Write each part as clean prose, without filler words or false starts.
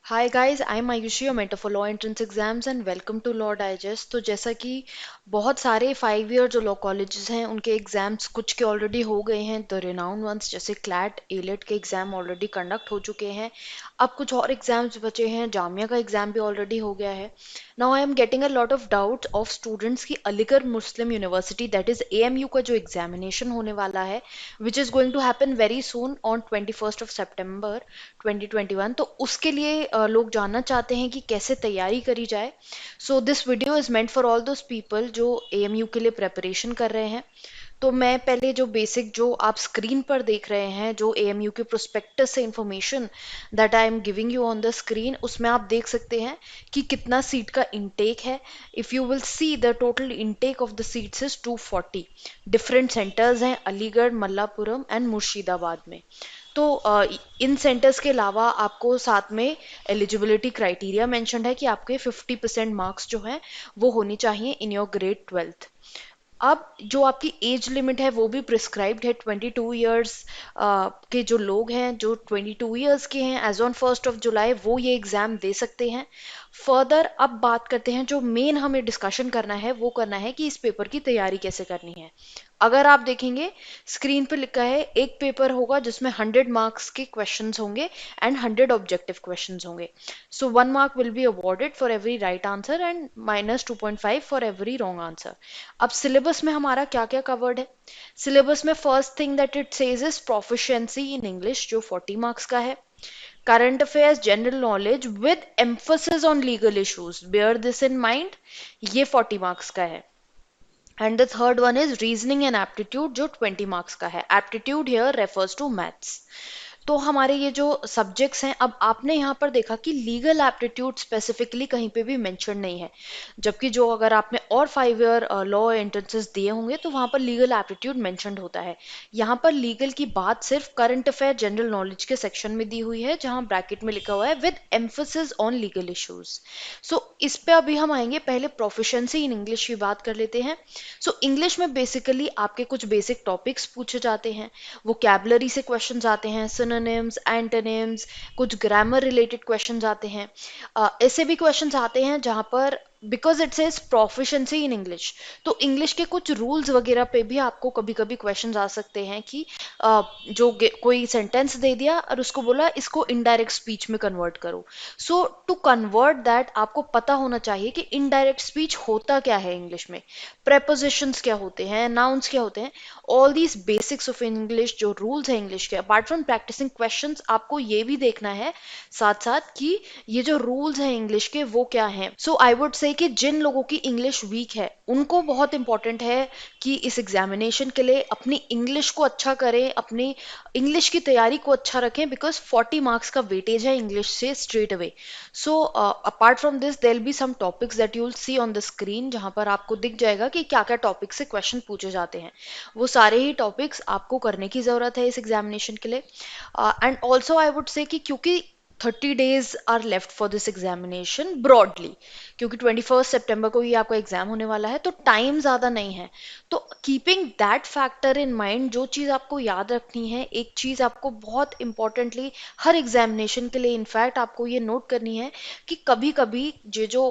Hi guys, I am Ayushi, your mentor for law entrance exams and welcome to law digest. तो जैसा कि बहुत सारे 5 ईयर जो लॉ कॉलेजेस हैं उनके एग्जाम्स कुछ के ऑलरेडी हो गए हैं, द रिनाउंड वंस जैसे क्लैट एलेट के एग्जाम ऑलरेडी कंडक्ट हो चुके हैं। अब कुछ और एग्जाम्स बचे हैं, जामिया का एग्जाम भी ऑलरेडी हो गया है। Now I am getting a lot of doubt of students की Aligarh Muslim University that is AMU का जो एग्जामिनेशन होने वाला है which is going to happen very soon on 21 सितंबर 2021। तो उसके लिए लोग जानना चाहते हैं कि कैसे तैयारी करी जाए। So this video is meant for all those people जो एएमयू के लिए प्रेपरेशन कर रहे हैं। तो मैं पहले जो बेसिक जो आप स्क्रीन पर देख रहे हैं, जो एएमयू के प्रोस्पेक्टस से information that I am giving you on the screen, उसमें आप देख सकते हैं कि कितना सीट का इनटेक है। If you will see the total intake of the seats is 240। Different centres हैं अलीगढ़, मल्लापुरम एंड मुर्शिदाबाद में। तो इन सेंटर्स के अलावा आपको साथ में एलिजिबिलिटी क्राइटेरिया मेंशन्ड है कि आपके 50% मार्क्स जो हैं वो होनी चाहिए इन योर ग्रेड 12th। अब जो आपकी एज लिमिट है वो भी प्रिस्क्राइब्ड है। 22 ईयर्स के जो लोग हैं, जो 22 ईयर्स के हैं एज ऑन 1 जुलाई वो ये एग्जाम दे सकते हैं। फर्दर अब बात करते हैं, जो मेन हमें डिस्कशन करना है वो करना है कि इस पेपर की तैयारी कैसे करनी है। अगर आप देखेंगे स्क्रीन पे लिखा है एक पेपर होगा जिसमें 100 मार्क्स के क्वेश्चंस होंगे एंड 100 ऑब्जेक्टिव क्वेश्चंस होंगे। So 1 mark will be awarded for every right answer and -2.5 for every wrong answer. अब सिलेबस में हमारा क्या क्या कवर्ड है? सिलेबस में first thing that it says is proficiency in English, जो 40 मार्क्स का है। Current affairs general knowledge with emphasis on legal issues, bear this in mind, ये 40 मार्क्स का है। And the third one is reasoning and aptitude, जो 20 marks का है। Aptitude here refers to maths. तो हमारे ये जो सब्जेक्ट्स हैं, अब आपने यहाँ पर देखा कि लीगल एप्टीट्यूड स्पेसिफिकली कहीं पे भी मेंशन नहीं है, जबकि जो अगर आपने और 5 ईयर लॉ एंट्रेंसेस दिए होंगे तो वहाँ पर लीगल एप्टीट्यूड मेंशन्ड होता है। यहाँ पर लीगल की बात सिर्फ करंट अफेयर जनरल नॉलेज के सेक्शन में दी हुई है, जहाँ ब्रैकेट में लिखा हुआ है with emphasis on legal issues. So इस पे अभी हम आएंगे, पहले प्रोफिशिएंसी इन इंग्लिश की बात कर लेते हैं। सो इंग्लिश में बेसिकली आपके कुछ बेसिक टॉपिक्स पूछे जाते हैं, वोकैबुलरी से क्वेश्चंस आते हैं, सिनोनिम्स, एंटोनिम्स, कुछ ग्रामर रिलेटेड क्वेश्चंस आते हैं। ऐसे भी क्वेश्चंस आते हैं जहां पर because it says proficiency in English, तो इंग्लिश के कुछ रूल्स वगैरह पे भी आपको कभी कभी क्वेश्चंस आ सकते हैं कि कोई सेंटेंस दे दिया और उसको बोला इसको इनडायरेक्ट स्पीच में कन्वर्ट करो। सो टू कन्वर्ट दैट आपको पता होना चाहिए कि इनडायरेक्ट स्पीच होता क्या है इंग्लिश में, prepositions क्या होते हैं, nouns क्या होते हैं। All these basics of English, जो रूल्स हैं इंग्लिश के, अपार्ट फ्रॉम प्रैक्टिसिंग क्वेश्चंस आपको ये भी देखना है साथ साथ कि ये जो रूल्स हैं इंग्लिश के वो क्या हैं। सो आई वुड से कि जिन लोगों की इंग्लिश वीक है उनको बहुत इंपॉर्टेंट है कि इस एग्जामिनेशन के लिए अपनी इंग्लिश को अच्छा करें, अपनी इंग्लिश की तैयारी को अच्छा रखें, बिकॉज 40 मार्क्स का वेटेज है इंग्लिश से straight away. So apart from this there be some topics that you will see on the screen, जहां पर आपको दिख जाएगा कि क्या क्या टॉपिक से क्वेश्चन पूछे जाते हैं। वो सारे ही टॉपिक्स आपको करने की ज़रूरत है इस एग्जामिनेशन के लिए। एंड ऑल्सो आई वुड से कि क्योंकि 30 days are left for this examination broadly, क्योंकि 21 सितंबर को ही आपका एग्जाम होने वाला है, तो टाइम ज़्यादा नहीं है। तो keeping that factor in mind, जो चीज़ आपको याद रखनी है, एक चीज़ आपको बहुत इंपॉर्टेंटली हर एग्जामिनेशन के लिए इनफैक्ट आपको ये नोट करनी है कि कभी कभी ये जो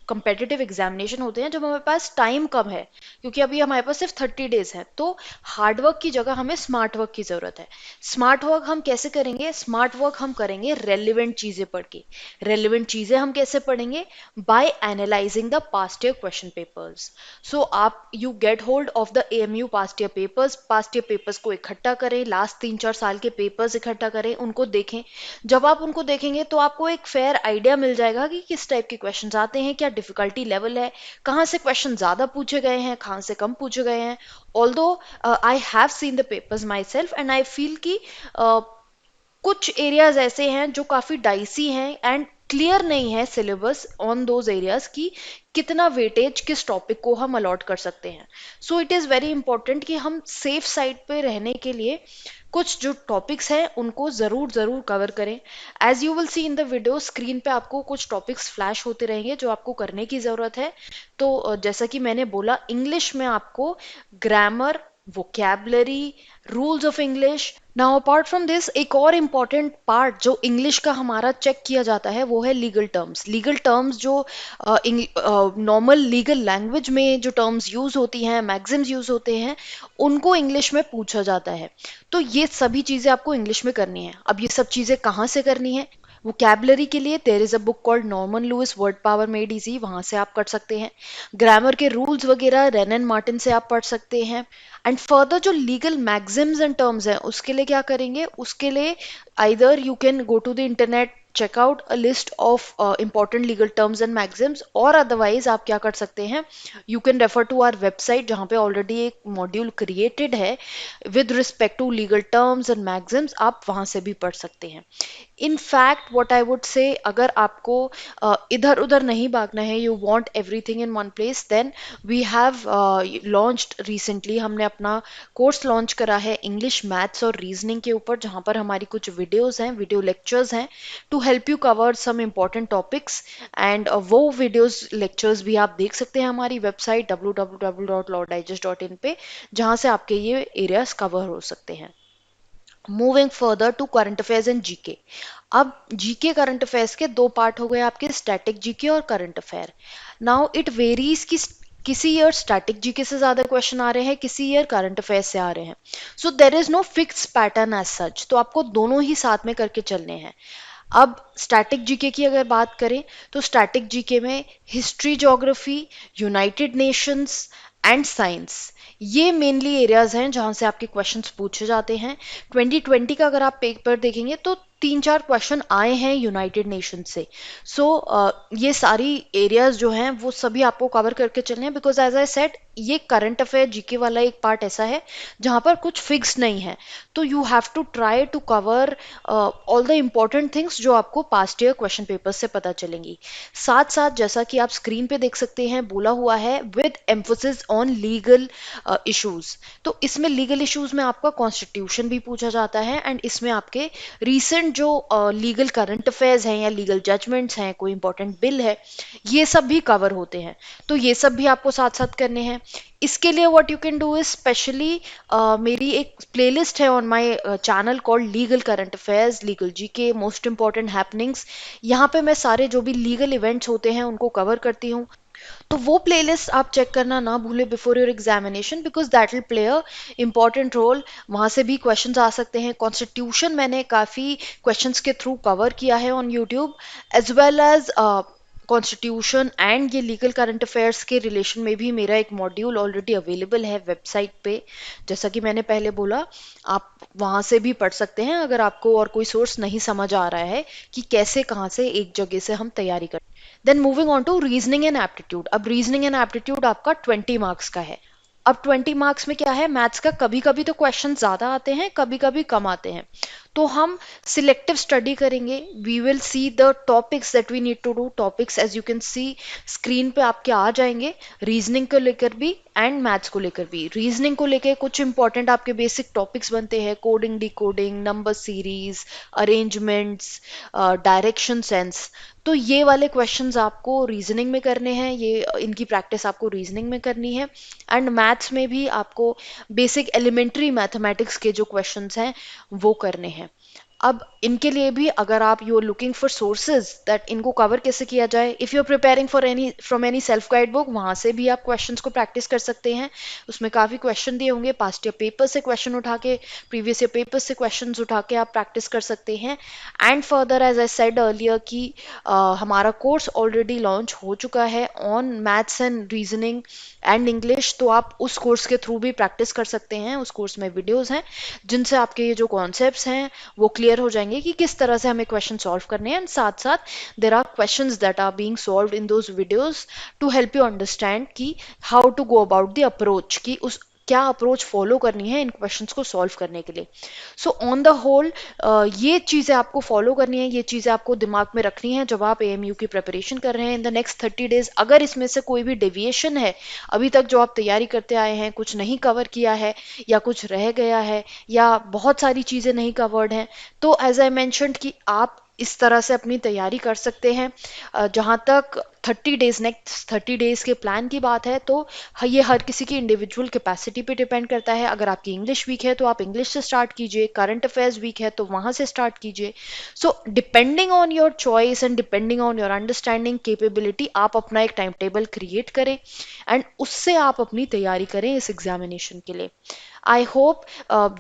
कंपेटिटिव एग्जामिनेशन होते हैं जब हमारे पास टाइम कम है, क्योंकि अभी हमारे पास सिर्फ 30 days है, तो हार्ड वर्क की जगह हमें स्मार्ट वर्क की ज़रूरत है। स्मार्ट वर्क हम कैसे करेंगे? स्मार्ट वर्क हम करेंगे रेलिवेंट चीज़ें पढ़ के। रेलिवेंट चीज़ें हम कैसे पढ़ेंगे? By analysing the past year question papers. So आप you get hold of the AMU past year papers को इकट्ठा करें, लास्ट 3-4 साल के पेपर्स इकट्ठा करें, उनको देखें। जब आप उनको देखेंगे तो आपको एक फेयर आइडिया मिल जाएगा कि किस टाइप के क्वेश्चंस आते हैं, क्या डिफिकल्टी लेवल है, कहाँ से क्वेश्चन ज़्यादा पूछे गए हैं, कहाँ से कम पूछे गए हैं। Although I have seen the papers my self and I feel कि कुछ एरियाज ऐसे हैं जो काफ़ी डाइसी हैं एंड क्लियर नहीं है सिलेबस ऑन दोज एरियाज की कितना वेटेज किस टॉपिक को हम अलॉट कर सकते हैं। So it is very important कि हम सेफ साइड पे रहने के लिए कुछ जो टॉपिक्स हैं उनको ज़रूर ज़रूर कवर करें। As you will see in the video screen पे आपको कुछ टॉपिक्स फ्लैश होते रहेंगे जो आपको करने की ज़रूरत है। तो जैसा कि मैंने बोला, इंग्लिश में आपको grammar, vocabulary, rules of English, now apart from this एक और इम्पॉर्टेंट पार्ट जो इंग्लिश का हमारा चेक किया जाता है वो है लीगल टर्म्स। लीगल टर्म्स जो नॉर्मल लीगल लैंग्वेज में जो टर्म्स यूज होती हैं, मैक्सिम्स यूज होते हैं, उनको इंग्लिश में पूछा जाता है। तो ये सभी चीजें आपको इंग्लिश में करनी है। अब ये सब चीजें कहाँ से करनी है? वोकैबुलरी के लिए there is a book called Norman Lewis Word Power Made Easy, वहां से आप कर सकते हैं। ग्रामर के रूल्स वगैरह रेन एंड मार्टिन से आप पढ़ सकते हैं। एंड फर्दर जो लीगल मैक्सिम्स एंड टर्म्स हैं उसके लिए क्या करेंगे? उसके लिए either you can go to the internet, check out a list of important legal terms and maxims, और अदरवाइज आप क्या कर सकते हैं, you can refer to our website जहाँ पे ऑलरेडी एक मॉड्यूल क्रिएटेड है with respect to legal terms and maxims, आप वहाँ से भी पढ़ सकते हैं। In fact what I would say, अगर आपको इधर उधर नहीं भागना है, you want everything in one place, then we have launched recently, हमने अपना कोर्स लॉन्च करा है इंग्लिश, मैथ्स और रीजनिंग के ऊपर, जहाँ पर हमारी कुछ वीडियोस हैं, वीडियो लेक्चर्स हैं to help you cover some important topics. And वो वीडियोस लेक्चर्स भी आप देख सकते हैं हमारी वेबसाइट www.lawdigest.in पे, जहाँ से आपके ये एरियाज कवर हो सकते हैं। Moving further to current affairs and GK. अब जीके करंट अफेयर्स के दो पार्ट हो गए आपके, स्टैटिक जीके और current affair. Now it varies कि किसी ईयर स्टैटिक जीके से ज्यादा क्वेश्चन आ रहे हैं, किसी ईयर करंट अफेयर्स से आ रहे हैं। So there is no fix pattern as such, तो आपको दोनों ही साथ में करके चलने हैं। अब स्टैटिक जीके की अगर बात करें तो स्टैटिक जीके में history, geography, United Nations and science, ये मेनली एरियाज हैं जहां से आपके क्वेश्चंस पूछे जाते हैं। 2020 का अगर आप पेपर देखेंगे तो तीन चार क्वेश्चन आए हैं यूनाइटेड नेशन से। सो ये सारी एरियाज जो हैं वो सभी आपको कवर करके चलने हैं, बिकॉज एज आई सेड ये करंट अफेयर जीके वाला एक पार्ट ऐसा है जहां पर कुछ फिक्स नहीं है। तो you have to try to cover all the important things जो आपको पास्ट ईयर क्वेश्चन पेपर से पता चलेंगी। साथ साथ जैसा कि आप स्क्रीन पे देख सकते हैं बोला हुआ है with emphasis on legal issues, तो इसमें लीगल इश्यूज में आपका कॉन्स्टिट्यूशन भी पूछा जाता है, एंड इसमें आपके रीसेंट जो लीगल करंट अफेयर्स हैं या लीगल जजमेंट्स हैं, कोई इंपॉर्टेंट बिल है, ये सब भी कवर होते हैं। तो ये सब भी आपको साथ साथ करने हैं। इसके लिए what you can do is specially, मेरी एक प्लेलिस्ट है on my channel called legal current affairs, legal GK, most important happenings. यहाँ पे मैं सारे जो भी लीगल इवेंट्स होते हैं उनको कवर करती हूँ। तो वो प्लेलिस्ट आप चेक करना ना भूलें before your examination, because that will play a important role. वहाँ से भी क्वेश्चंस आ सकते हैं। कॉन्स्टिट्यूशन मैंने काफ़ी क्वेश्चंस के थ्रू कवर किया है on YouTube, as well as constitution and ये लीगल करंट अफेयर्स के रिलेशन में भी मेरा एक मॉड्यूल ऑलरेडी अवेलेबल है वेबसाइट पे। जैसा कि मैंने पहले बोला, आप वहाँ से भी पढ़ सकते हैं अगर आपको और कोई सोर्स नहीं समझ आ रहा है कि कैसे कहाँ से एक जगह से हम तैयारी कर। Then moving on to reasoning and aptitude. अब रीजनिंग एंड एप्टीट्यूड आपका 20 मार्क्स का है। अब 20 मार्क्स में क्या है, मैथ्स का कभी कभी तो क्वेश्चन ज्यादा आते हैं, कभी कभी कम आते हैं। तो हम सिलेक्टिव स्टडी करेंगे। We will see the topics that we need to do. Topics as you can see screen पे आपके आ जाएंगे, रीजनिंग को लेकर भी एंड मैथ्स को लेकर भी। रीजनिंग को लेकर कुछ इंपॉर्टेंट आपके बेसिक टॉपिक्स बनते हैं, coding, decoding, number series, arrangements, direction sense. तो ये वाले क्वेश्चंस आपको रीजनिंग में करने हैं, ये इनकी प्रैक्टिस आपको रीजनिंग में करनी है। एंड मैथ्स में भी आपको बेसिक एलिमेंट्री मैथमेटिक्स के जो क्वेश्चंस हैं वो करने हैं। अब इनके लिए भी अगर आप you are looking for sources that इनको कवर कैसे किया जाए, if you are preparing for any from any self guide book, वहां से भी आप क्वेश्चंस को प्रैक्टिस कर सकते हैं। उसमें काफी क्वेश्चन दिए होंगे, पास्ट ईयर पेपर से क्वेश्चन उठा के, प्रीवियस ईयर पेपर से क्वेश्चन उठा के आप प्रैक्टिस कर सकते हैं। And further as I said earlier कि हमारा कोर्स ऑलरेडी लॉन्च हो चुका है on maths and reasoning and English, तो आप उस कोर्स के थ्रू भी प्रैक्टिस कर सकते हैं। उस कोर्स में वीडियोस हैं जिनसे आपके ये जो कॉन्सेप्ट्स हैं वो क्लियर हो जाएंगे कि किस तरह से हमें क्वेश्चन सॉल्व करने हैं। एंड साथ साथ there are questions that are being solved in those videos to help you understand कि how to go about the approach, कि उस क्या अप्रोच फॉलो करनी है इन क्वेश्चंस को सॉल्व करने के लिए। सो ऑन द होल ये चीज़ें आपको फॉलो करनी है, ये चीज़ें आपको दिमाग में रखनी है जब आप एएमयू की प्रिपरेशन कर रहे हैं इन द नेक्स्ट 30 डेज। अगर इसमें से कोई भी डेविएशन है, अभी तक जो आप तैयारी करते आए हैं कुछ नहीं कवर किया है, या कुछ रह गया है, या बहुत सारी चीज़ें नहीं कवर्ड हैं, तो एज आई मैंशनड कि आप इस तरह से अपनी तैयारी कर सकते हैं। जहाँ तक 30 डेज, नेक्स्ट 30 डेज के प्लान की बात है तो ये हर किसी की इंडिविजुअल कैपेसिटी पे डिपेंड करता है। अगर आपकी इंग्लिश वीक है तो आप इंग्लिश से स्टार्ट कीजिए, करंट अफेयर्स वीक है तो वहाँ से स्टार्ट कीजिए। So depending on your choice and depending on your understanding capability, आप अपना एक टाइम टेबल क्रिएट करें एंड उससे आप अपनी तैयारी करें इस एग्जामिनेशन के लिए। आई होप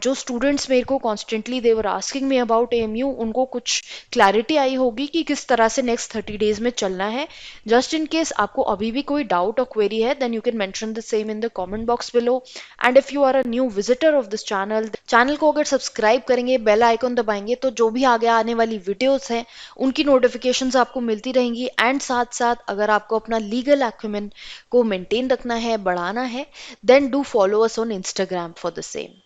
जो स्टूडेंट्स मेरे को constantly they were asking me about AMU, उनको कुछ क्लैरिटी आई होगी कि किस तरह से नेक्स्ट 30 डेज में चलना है। जस्ट इन केस आपको अभी भी कोई डाउट और क्वेरी है, then you can mention the same in the comment box below. And if you are a new visitor of this channel, channel को अगर सब्सक्राइब करेंगे, बेल आइकन दबाएंगे, तो जो भी आगे आने वाली वीडियोस हैं उनकी नोटिफिकेशंस आपको मिलती रहेंगी। एंड साथ साथ अगर आपको अपना लीगल एक्यूमेन को मेंटेन रखना है, बढ़ाना है, then do follow us on Instagram for the same.